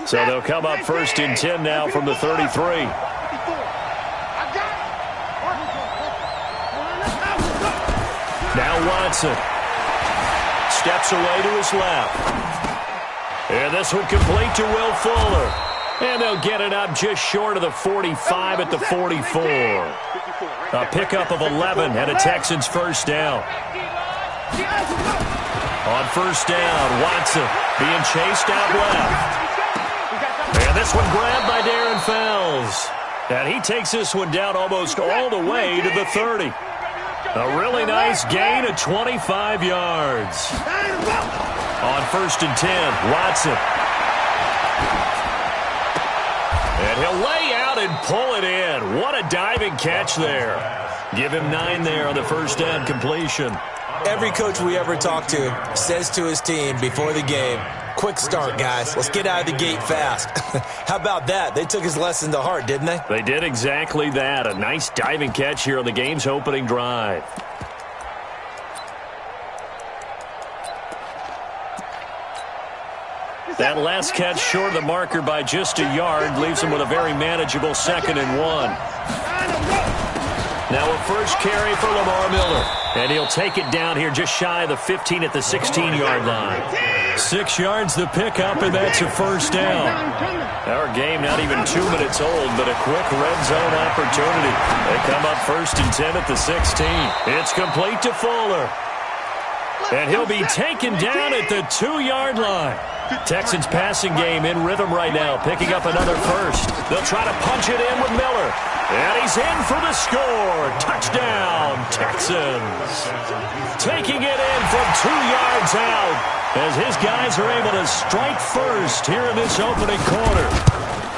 So they'll come up 1st and 10 now from the 33. Now Watson steps away to his left. And this one complete to Will Fuller. And they'll get it up just short of the 45 at the 44. A pickup of 11 and a Texans first down. On first down, Watson being chased out left. And this one grabbed by Darren Fells. And he takes this one down almost all the way to the 30. A really nice gain of 25 yards. On 1st and 10, Watson. And he'll lay out and pull it in. What a diving catch there. Give him 9 there on the first down completion. Every coach we ever talk to says to his team before the game, quick start, guys. Let's get out of the gate fast. How about that? They took his lesson to heart, didn't they? They did exactly that. A nice diving catch here on the game's opening drive. That last catch short of the marker by just a yard leaves him with a very manageable 2nd and 1. Now a first carry for Lamar Miller. And he'll take it down here just shy of the 15 at the 16-yard line. 6 yards the pickup, and that's a first down. Our game not even 2 minutes old, but a quick red zone opportunity. They come up 1st and 10 at the 16. It's complete to Fuller. And he'll be taken down at the 2-yard line. Texans passing game in rhythm right now, picking up another first. They'll try to punch it in with Miller. And he's in for the score. Touchdown, Texans. Taking it in from 2 yards out as his guys are able to strike first here in this opening quarter.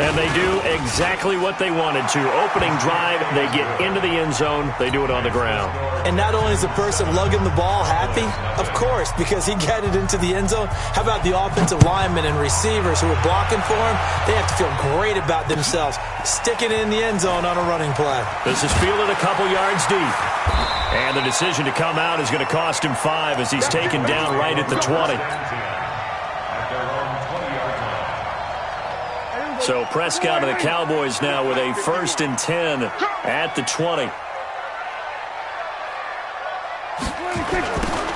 And they do exactly what they wanted to. Opening drive, they get into the end zone. They do it on the ground. And not only is the person lugging the ball happy, of course, because he got it into the end zone. How about the offensive linemen and receivers who are blocking for him? They have to feel great about themselves, sticking it in the end zone on a running play. This is fielded a couple yards deep. And the decision to come out is going to cost him 5 as he's taken down right at the 20. So Prescott and the Cowboys now with a 1st and 10 at the 20.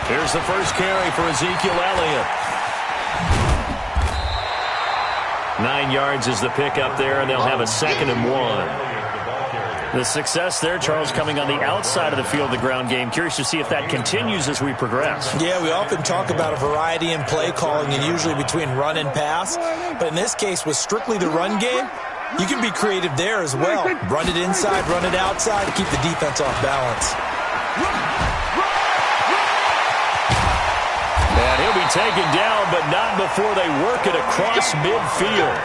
Here's the first carry for Ezekiel Elliott. 9 yards is the pickup there, and they'll have a 2nd and 1. The success there, Charles, coming on the outside of the field, the ground game. Curious to see if that continues as we progress. Yeah, we often talk about a variety in play calling and usually between run and pass. But in this case, with strictly the run game, you can be creative there as well. Run it inside, run it outside, keep the defense off balance. And he'll be taken down, but not before they work it across midfield.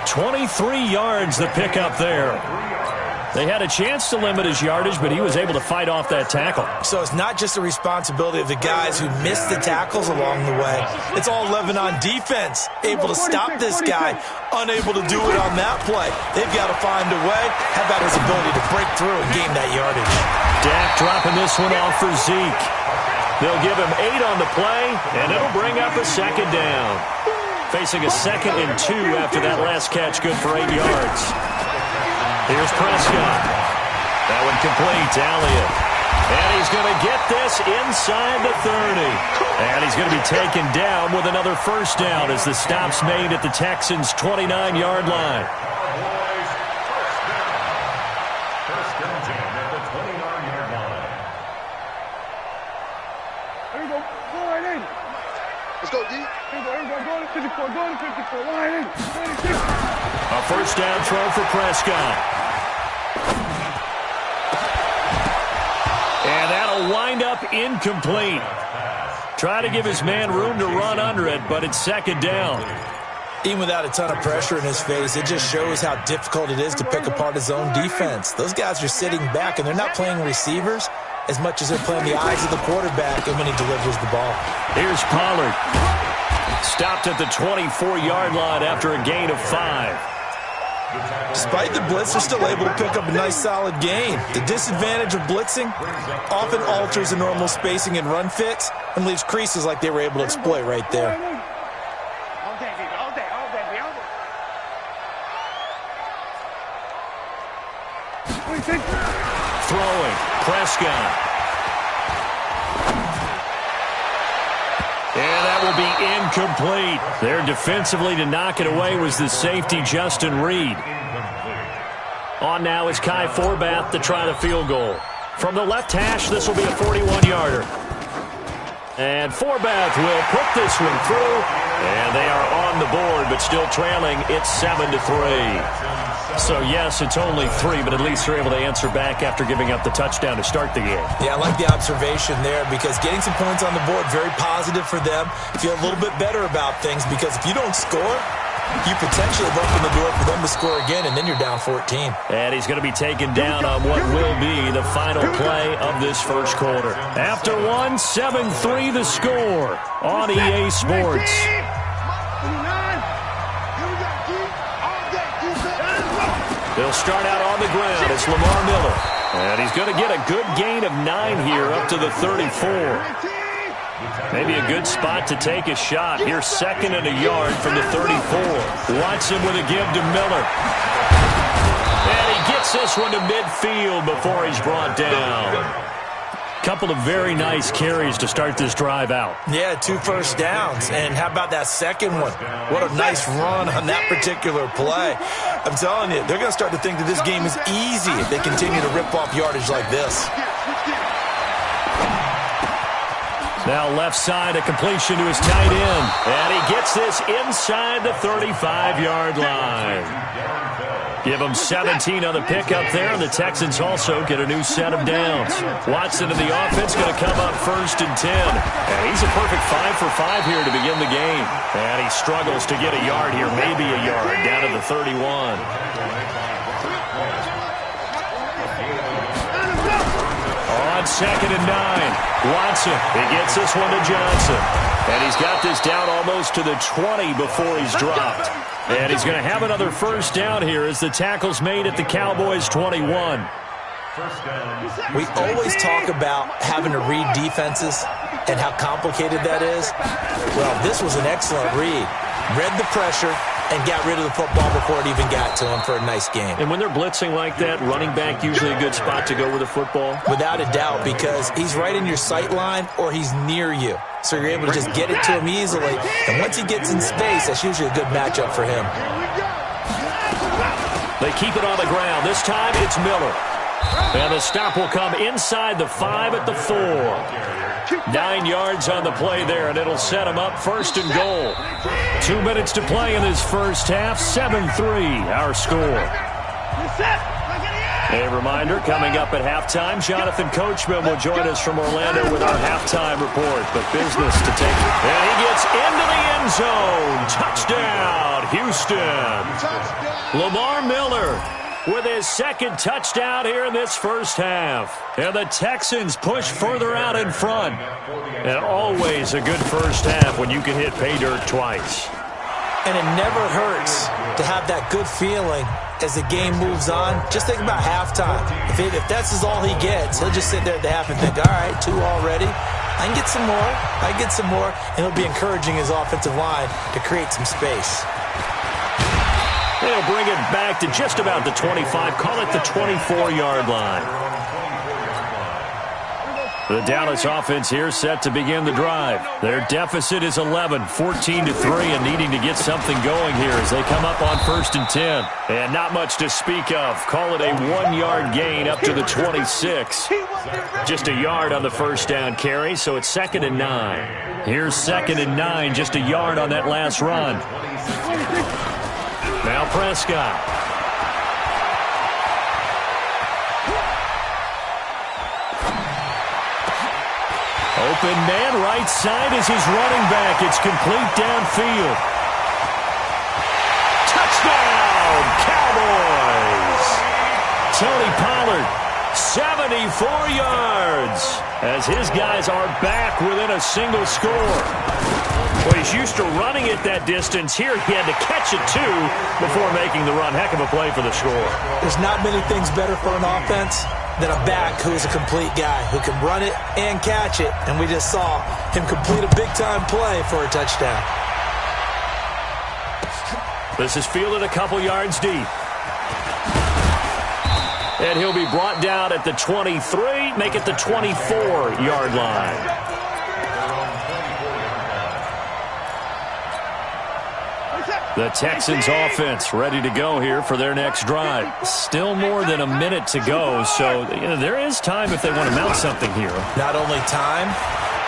23 yards the pickup there. They had a chance to limit his yardage, but he was able to fight off that tackle. So it's not just the responsibility of the guys who missed the tackles along the way. It's all Lebanon defense, able to stop this guy, unable to do it on that play. They've got to find a way. How about his ability to break through and gain that yardage? Dak dropping this one off for Zeke. They'll give him 8 on the play, and it'll bring up a 2nd down. Facing a 2nd and 2 after that last catch, good for 8 yards. Here's Prescott. That one complete to Elliott. And he's going to get this inside the 30. And he's going to be taken down with another first down as the stop's made at the Texans' 29-yard line. First and 10 at the 29-yard line. There you go. Go right in. Let's go, D. Here we go. Go to 54. Go to 54. Line in. 26. A first down throw for Prescott. And that'll wind up incomplete. Try to give his man room to run under it, but it's 2nd down. Even without a ton of pressure in his face, it just shows how difficult it is to pick apart his own defense. Those guys are sitting back, and they're not playing receivers as much as they're playing the eyes of the quarterback and when he delivers the ball. Here's Pollard. Stopped at the 24-yard line after a gain of 5. Despite the blitz, they're still able to pick up a nice solid gain. The disadvantage of blitzing often alters the normal spacing and run fits and leaves creases like they were able to exploit right there. throwing. Prescott. And that will be incomplete. There defensively to knock it away was the safety, Justin Reed. On now is Kai Forbath to try the field goal. From the left hash, this will be a 41-yarder. And Forbath will put this one through. And they are on the board, but still trailing. It's 7-3. So, yes, it's only 3, but at least they're able to answer back after giving up the touchdown to start the game. Yeah, I like the observation there because getting some points on the board, very positive for them. Feel a little bit better about things because if you don't score, you potentially have opened the door for them to score again, and then you're down 14. And he's going to be taken down on what will be the final play of this first quarter. After 1, 7-3 the score on EA Sports. They'll start out on the ground. It's Lamar Miller. And he's going to get a good gain of 9 here up to the 34. Maybe a good spot to take a shot. Here's 2nd and a yard from the 34. Watson with a give to Miller. And he gets this one to midfield before he's brought down. Couple of very nice carries to start this drive out. Yeah, 2 first downs. And how about that second one? What a nice run on that particular play. I'm telling you, they're going to start to think that this game is easy if they continue to rip off yardage like this. Now left side, a completion to his tight end. And he gets this inside the 35-yard line. Give them 17 on the pickup there, and the Texans also get a new set of downs. Watson in the offense going to come up 1st and 10. And he's a perfect 5 for 5 here to begin the game. And he struggles to get a yard here, maybe a yard, down to the 31. On 2nd and 9, Watson, he gets this one to Johnson. And he's got this down almost to the 20 before he's dropped. And he's going to have another first down here as the tackle's made at the Cowboys' 21. We always talk about having to read defenses and how complicated that is. Well, this was an excellent read. Read the pressure and got rid of the football before it even got to him for a nice game. And when they're blitzing like that, running back usually a good spot to go with the football? Without a doubt, because he's right in your sight line or he's near you. So you're able to just get it to him easily. And once he gets in space, that's usually a good matchup for him. They keep it on the ground. This time it's Miller. And the stop will come inside the 5 at the 4. 9 yards on the play there, and it'll set him up 1st and goal. 2 minutes to play in this first half. 7-3 our score. A reminder, coming up at halftime, Jonathan Coachman will join us from Orlando with our halftime report. But business to take. And he gets into the end zone. Touchdown, Houston. Lamar Miller with his 2nd touchdown here in this first half. And the Texans push further out in front. And always a good first half when you can hit pay dirt twice. And it never hurts to have that good feeling as the game moves on. Just think about halftime. If that's all he gets, he'll just sit there at the half and think, all right, 2 already. I can get some more. I can get some more. And he'll be encouraging his offensive line to create some space. They'll bring it back to just about the 25. Call it the 24-yard line. The Dallas offense here set to begin the drive. Their deficit is 11, 14-3, and needing to get something going here as they come up on 1st and 10. And not much to speak of. Call it a 1-yard gain up to the 26. Just a yard on the first down carry, so it's 2nd and 9. Here's 2nd and 9, just a yard on that last run. Now Prescott. Open man, right side is his running back. It's complete downfield. Touchdown, Cowboys! Tony Pollard, 74 yards, as his guys are back within a single score. Well, he's used to running it that distance. Here he had to catch it, too, before making the run. Heck of a play for the score. There's not many things better for an offense than a back who is a complete guy who can run it and catch it. And we just saw him complete a big-time play for a touchdown. This is fielded a couple yards deep. And he'll be brought down at the 23, make it the 24-yard line. The Texans offense ready to go here for their next drive. Still more than a minute to go, so there is time if they want to mount something here. Not only time,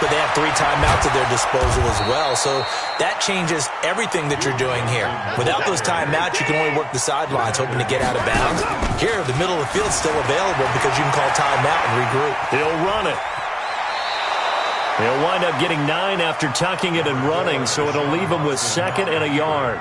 but they have 3 timeouts at their disposal as well, so that changes everything that you're doing here. Without those timeouts, you can only work the sidelines, hoping to get out of bounds. Here, the middle of the field is still available because you can call timeout and regroup. He'll run it. He'll wind up getting 9 after tucking it and running, so it'll leave him with 2nd and a yard.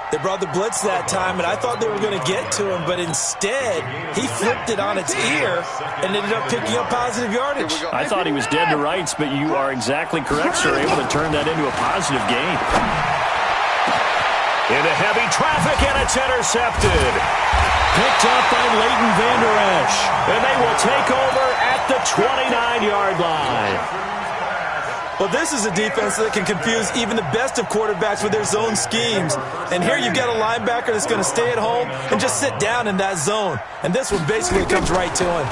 They brought the blitz that time, and I thought they were going to get to him, but instead, he flipped it on its ear and ended up picking up positive yardage. I thought he was dead to rights, but you are exactly correct, sir. Able to turn that into a positive gain. Into heavy traffic, and it's intercepted. Picked up by Leighton Vander Esch, and they will take over at the 29-yard line. Well, this is a defense that can confuse even the best of quarterbacks with their zone schemes. And here you've got a linebacker that's going to stay at home and just sit down in that zone. And this one basically comes right to him.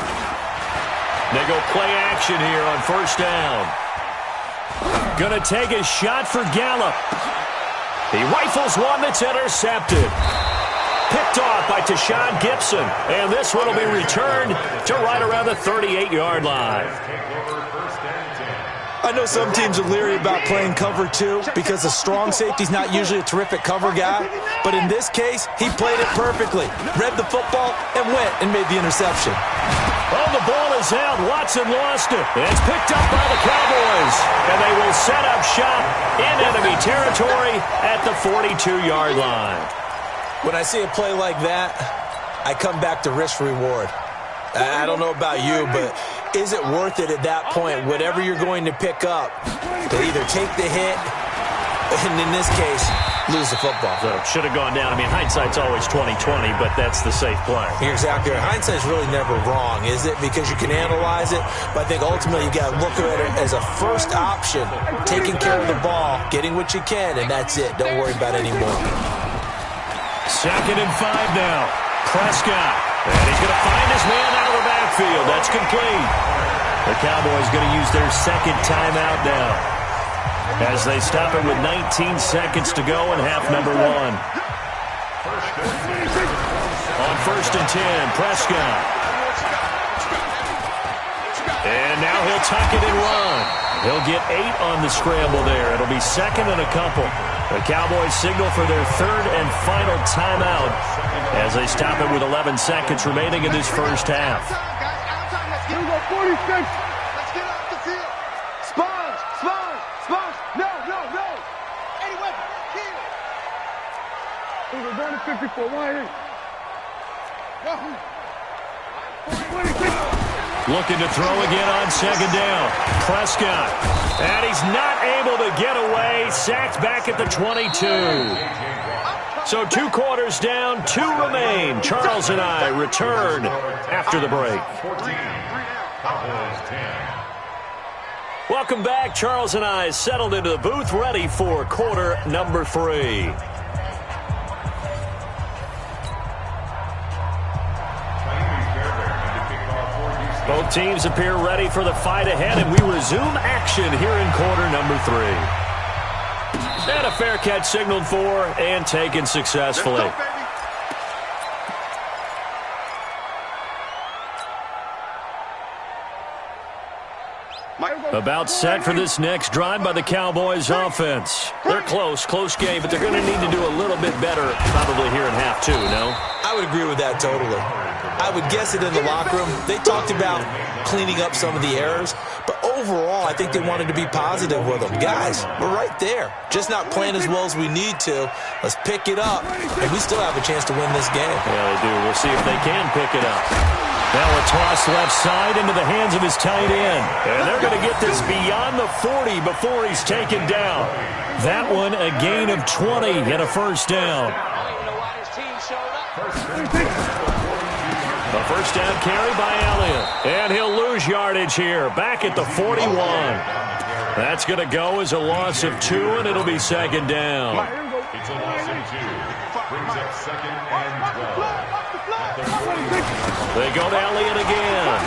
They go play action here on 1st down. Going to take a shot for Gallup. He rifles one that's intercepted. Picked off by Tashawn Gibson. And this one will be returned to right around the 38-yard line. I know some teams are leery about playing cover 2 because a strong safety's not usually a terrific cover guy. But in this case, he played it perfectly. Read the football and went and made the interception. Oh, the ball is out. Watson lost it. It's picked up by the Cowboys. And they will set up shop in enemy territory at the 42-yard line. When I see a play like that, I come back to risk-reward. I don't know about you, but is it worth it at that point, whatever you're going to pick up, to either take the hit and, in this case, lose the football? So it should have gone down. I mean, hindsight's always 20/20, but that's the safe play. You're exactly right. Hindsight's really never wrong, is it? Because you can analyze it, but I think ultimately you got to look at it as a first option, taking care of the ball, getting what you can, and that's it. Don't worry about it anymore. 2nd and 5 now. Prescott. And he's going to find his man out of the backfield. That's complete. The Cowboys going to use their 2nd timeout now as they stop it with 19 seconds to go in half number 1. On 1st and 10, Prescott. And now he'll tuck it and run. He'll get 8 on the scramble there. It'll be 2nd and a couple. The Cowboys signal for their 3rd and final timeout as they stop it with 11 seconds remaining in this first half. Here we go, 46. Let's get off the field. Sponge. No. Any weapon. Kill. We're going to 54. Wide in. Go. 26. Looking to throw again on 2nd down. Prescott. And he's not able to get away. Sacked back at the 22. So 2 quarters down, 2 remain. Charles and I return after the break. Welcome back. Charles and I settled into the booth, ready for quarter number 3. Both teams appear ready for the fight ahead, and we resume action here in quarter number 3. And a fair catch signaled for and taken successfully. About set for this next drive by the Cowboys offense. They're close game, but they're going to need to do a little bit better probably here in half 2, no? I would agree with that totally. I would guess it in the locker room. They talked about cleaning up some of the errors, but overall, I think they wanted to be positive with them. Guys, we're right there. Just not playing as well as we need to. Let's pick it up, and we still have a chance to win this game. Yeah, they do. We'll see if they can pick it up. Now a toss left side into the hands of his tight end. And they're going to get this beyond the 40 before he's taken down. That one a gain of 20 and a 1st down. A 1st down carry by Elliott. And he'll lose yardage here. Back at the 41. That's going to go as a loss of 2, and it'll be 2nd down. It's a loss of 2. Brings up 2nd and 12. They go to Elliott again.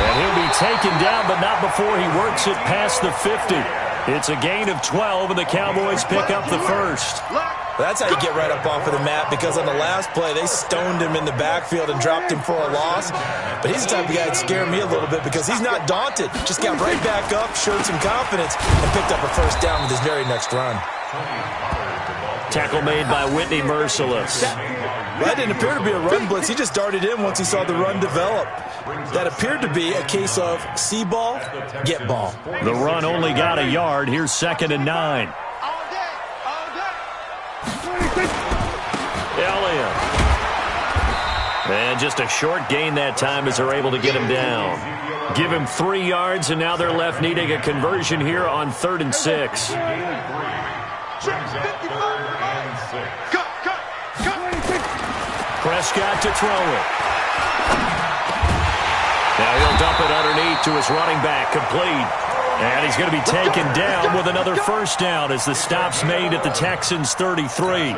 And he'll be taken down, but not before he works it past the 50. It's a gain of 12, and the Cowboys pick up the first. That's how you get right up off of the mat, because on the last play, they stoned him in the backfield and dropped him for a loss. But he's the type of guy that scared me a little bit because he's not daunted. Just got right back up, showed some confidence, and picked up a first down with his very next run. Tackle made by Whitney Merciless. That didn't appear to be a run blitz. He just darted in once he saw the run develop. That appeared to be a case of see ball, get ball. The run only got a yard. Here's 2nd and 9. Elliott. And just a short gain that time as they're able to get him down. Give him 3 yards, and now they're left needing a conversion here on 3rd and 6. Prescott to throw it. Now he'll dump it underneath to his running back, complete. And he's going to be taken down with another first down as the stop's made at the Texans' 33.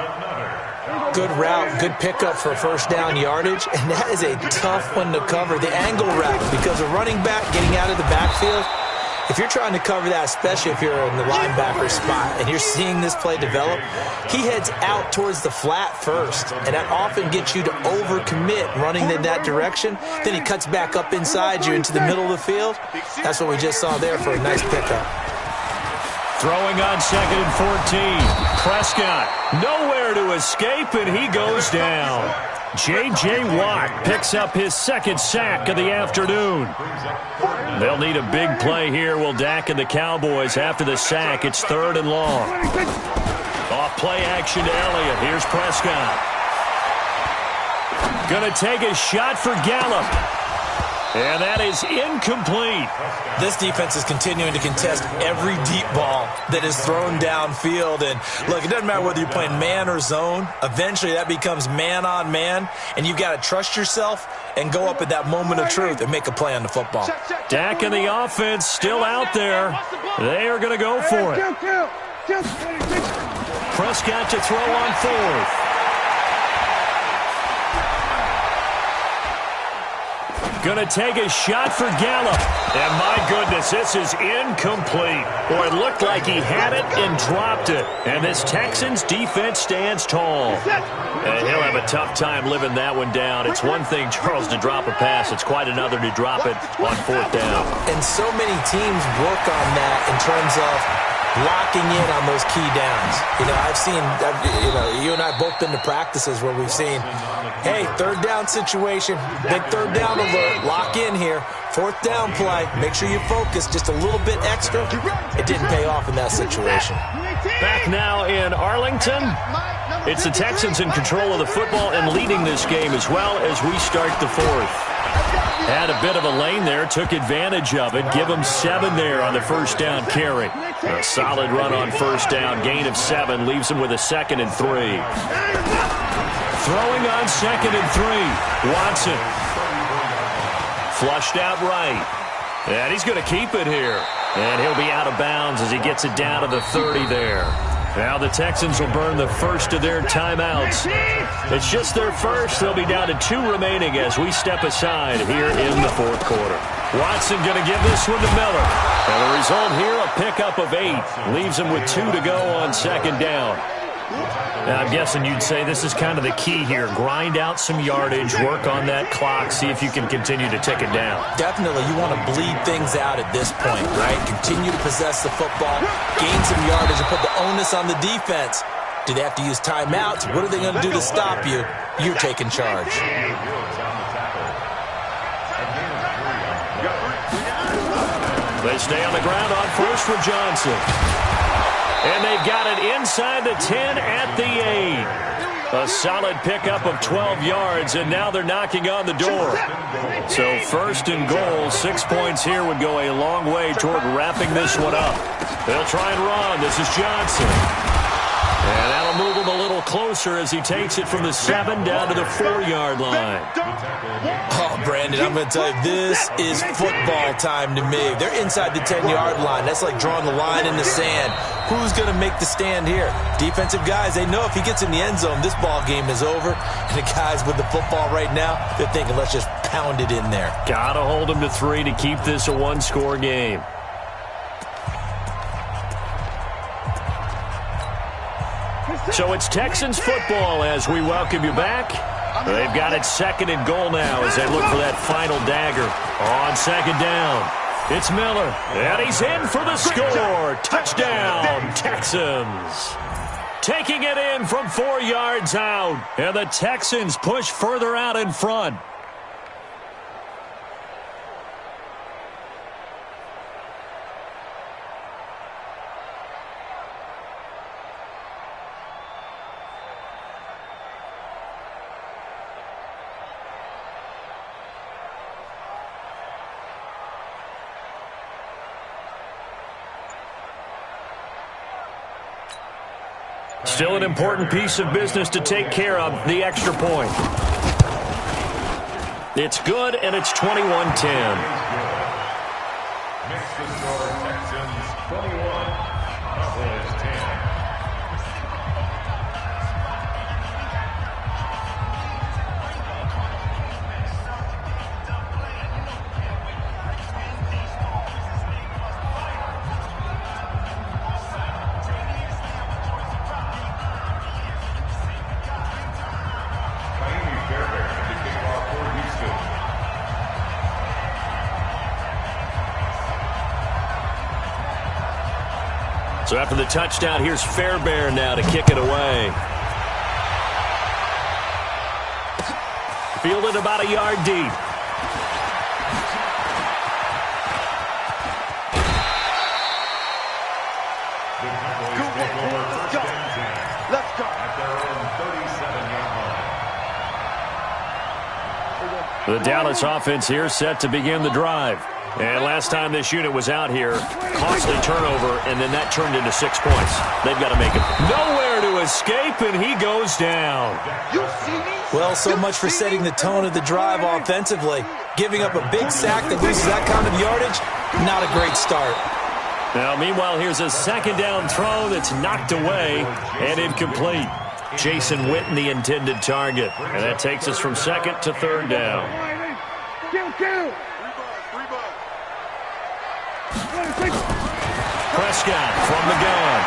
Good route, good pickup for first down yardage, and that is a tough one to cover, the angle route, because a running back getting out of the backfield, if you're trying to cover that, especially if you're in the linebacker spot and you're seeing this play develop, he heads out towards the flat first, and that often gets you to overcommit running in that direction. Then he cuts back up inside you into the middle of the field. That's what we just saw there for a nice pickup. Throwing on 2nd and 14. Prescott nowhere to escape, and he goes down. J.J. Watt picks up his 2nd sack of the afternoon. They'll need a big play here, will Dak and the Cowboys. After the sack, it's 3rd and long. Off play action to Elliott. Here's Prescott. Going to take a shot for Gallup. And that is incomplete. This defense is continuing to contest every deep ball that is thrown downfield. And look, it doesn't matter whether you're playing man or zone. Eventually that becomes man on man. And you've got to trust yourself and go up at that moment of truth and make a play on the football. Dak and the offense still out there. They are going to go for it. Prescott to throw on 4th. Going to take a shot for Gallup. And my goodness, this is incomplete. Boy, it looked like he had it and dropped it. And this Texans defense stands tall. And he'll have a tough time living that one down. It's one thing, Charles, to drop a pass. It's quite another to drop it on 4th down. And so many teams work on that in terms of locking in on those key downs. You know, I've seen, you and I both been to practices where we've seen, hey, 3rd down situation, big 3rd down alert, lock in here, 4th down play, make sure you focus just a little bit extra. It didn't pay off in that situation. Back now in Arlington, it's the Texans in control of the football and leading this game as well as we start the 4th. Had a bit of a lane there, took advantage of it. Give him 7 there on the first down carry. A solid run on first down, gain of 7, leaves him with a 2nd and 3. Throwing on 2nd and 3. Watson. Flushed out right. And he's going to keep it here. And he'll be out of bounds as he gets it down to the 30 there. Now the Texans will burn the first of their timeouts. It's just their first. They'll be down to 2 remaining as we step aside here in the 4th quarter. Watson going to give this one to Miller. And the result here, a pickup of 8. Leaves him with 2 to go on 2nd down. Now, I'm guessing you'd say this is kind of the key here. Grind out some yardage, work on that clock, see if you can continue to tick it down. Definitely, you want to bleed things out at this point, right? Continue to possess the football, gain some yardage, and put the onus on the defense. Do they have to use timeouts? What are they going to do to stop you? You're taking charge. They stay on the ground on first with Johnson. And they've got it inside the 10 at the 8. A solid pickup of 12 yards, and now they're knocking on the door. So 1st and goal, 6 points here would go a long way toward wrapping this one up. They'll try and run. This is Johnson. And that'll move him a little closer as he takes it from the 7 down to the 4-yard line. Oh, Brandon, I'm going to tell you, this is football time to me. They're inside the 10-yard line. That's like drawing the line in the sand. Who's going to make the stand here? Defensive guys, they know if he gets in the end zone, this ball game is over. And the guys with the football right now, they're thinking, let's just pound it in there. Got to hold him to 3 to keep this a one-score game. So it's Texans football as we welcome you back. They've got it 2nd and goal now as they look for that final dagger. On 2nd down, it's Miller, and he's in for the score. Touchdown, Texans. Taking it in from 4 yards out, and the Texans push further out in front. Still an important piece of business to take care of, the extra point. It's good, and it's 21-10. Makes the score Texans 21, Cowboys 10. So after the touchdown, here's Fairbairn now to kick it away. Fielded about a yard deep. Let's go. At their own 37-yard line. The Dallas offense here set to begin the drive. And last time this unit was out here, costly turnover, and then that turned into 6 points. They've got to make it. Nowhere to escape, and he goes down. Well, so much for setting the tone of the drive offensively. Giving up a big sack that loses that kind of yardage, not a great start. Now, meanwhile, here's a 2nd down throw that's knocked away and incomplete. Jason Witten, the intended target. And that takes us from 2nd to 3rd down. Prescott from the gun.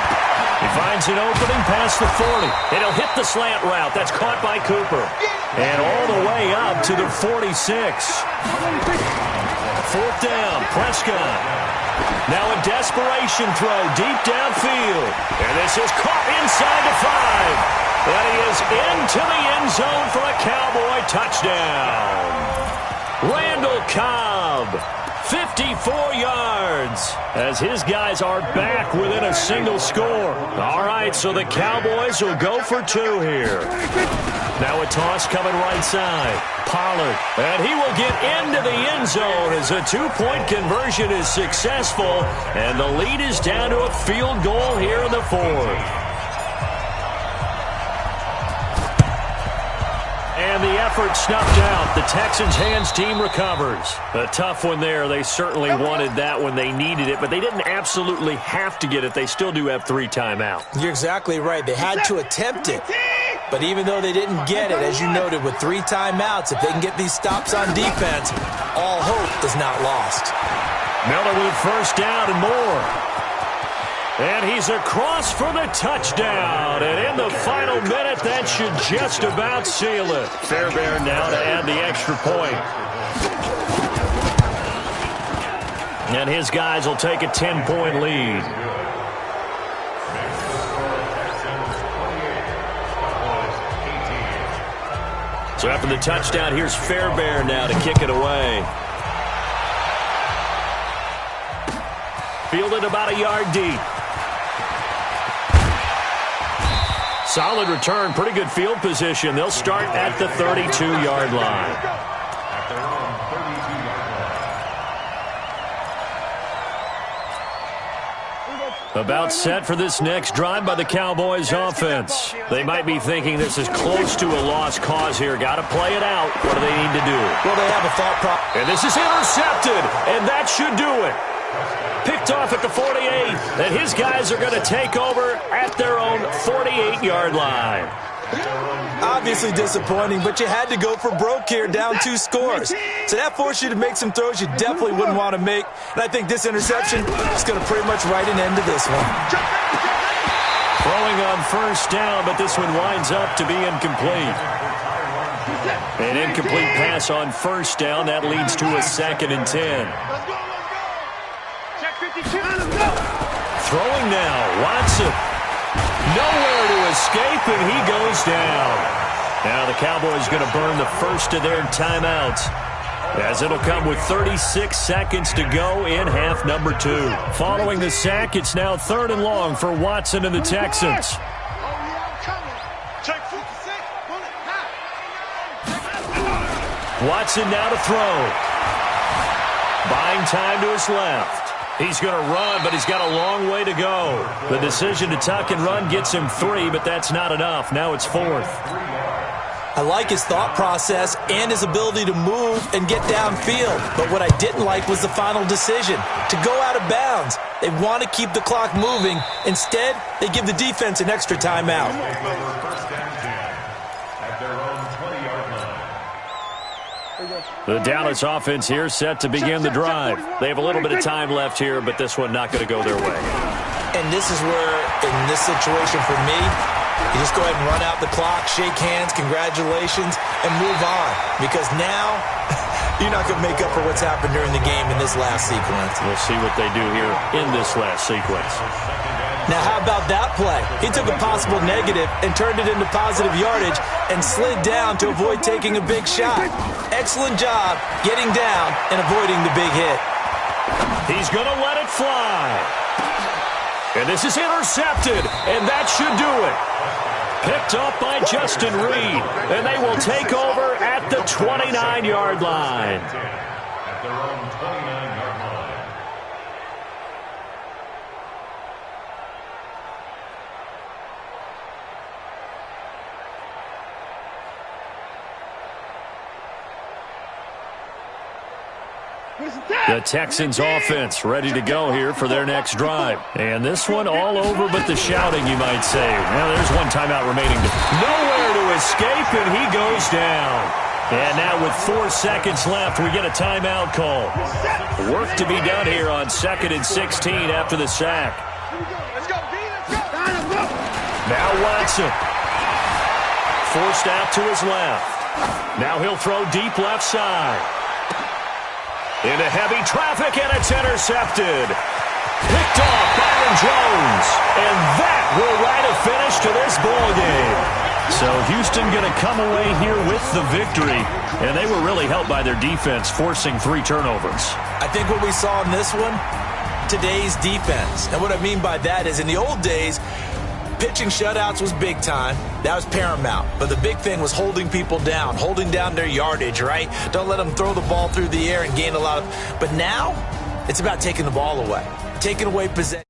He finds an opening past the 40. And he'll hit the slant route. That's caught by Cooper. And all the way up to the 46. 4th down, Prescott. Now a desperation throw deep downfield. And this is caught inside the 5. And he is into the end zone for a Cowboy touchdown. Randall Cobb, 54 yards, as his guys are back within a single score. All right, so the Cowboys will go for 2 here. Now a toss coming right side. Pollard, and he will get into the end zone as a 2-point conversion is successful, and the lead is down to a field goal here in the 4th. And the effort snuffed out. The Texans' hands team recovers. A tough one there. They certainly wanted that when they needed it, but they didn't absolutely have to get it. They still do have 3 timeouts. You're exactly right. They had to attempt it. But even though they didn't get it, as you noted, with 3 timeouts, if they can get these stops on defense, all hope is not lost. Miller with 1st down and more. And he's across for the touchdown. And in the final minute, that should just about seal it. Fairbairn now to add the extra point. And his guys will take a 10-point lead. So after the touchdown, here's Fairbairn now to kick it away. Fielded about a yard deep. Solid return, pretty good field position. They'll start at the 32-yard line. At their own 32-yard About set for this next drive by the Cowboys offense. They might be thinking this is close to a lost cause here. Got to play it out. What do they need to do? Well, they have a thought process. And this is intercepted, and that should do it. Picked off at the 48, and his guys are going to take over at their own 48-yard line. Obviously disappointing, but you had to go for broke here, down 2 scores. So that forced you to make some throws you definitely wouldn't want to make. And I think this interception is going to pretty much write an end to this one. Throwing on first down, but this one winds up to be incomplete. An incomplete pass on first down. That leads to a 2nd and 10. Throwing now, Watson. Nowhere to escape, and he goes down. Now the Cowboys going to burn the first of their timeouts, as it'll come with 36 seconds to go in half number 2. Following the sack, it's now 3rd and long for Watson and the Texans. Watson now to throw. Buying time to his left. He's going to run, but he's got a long way to go. The decision to tuck and run gets him 3, but that's not enough. Now it's 4th. I like his thought process and his ability to move and get downfield. But what I didn't like was the final decision, to go out of bounds. They want to keep the clock moving. Instead, they give the defense an extra timeout. The Dallas offense here set to begin the drive. They have a little bit of time left here, but this one not going to go their way. And this is where, in this situation for me, you just go ahead and run out the clock, shake hands, congratulations, and move on. Because now, you're not going to make up for what's happened during the game in this last sequence. We'll see what they do here in this last sequence. Now, how about that play? He took a possible negative and turned it into positive yardage and slid down to avoid taking a big shot. Excellent job getting down and avoiding the big hit. He's going to let it fly. And this is intercepted, and that should do it. Picked up by Justin Reed, and they will take over at the 29-yard line. At their own 29-yard line. The Texans offense ready to go here for their next drive. And this one all over but the shouting, you might say. Now there's one timeout remaining. Nowhere to escape, and he goes down. And now with 4 seconds left, we get a timeout call. Work to be done here on 2nd and 16 after the sack. Now Watson. Forced out to his left. Now he'll throw deep left side. Into heavy traffic, and it's intercepted. Picked off Byron Jones. And that will write a finish to this ball game. So Houston going to come away here with the victory. And they were really helped by their defense, forcing 3 turnovers. I think what we saw in this one, today's defense. And what I mean by that is in the old days, pitching shutouts was big time. That was paramount. But the big thing was holding people down, holding down their yardage, right? Don't let them throw the ball through the air and gain a lot of... But now, it's about taking the ball away, taking away possession.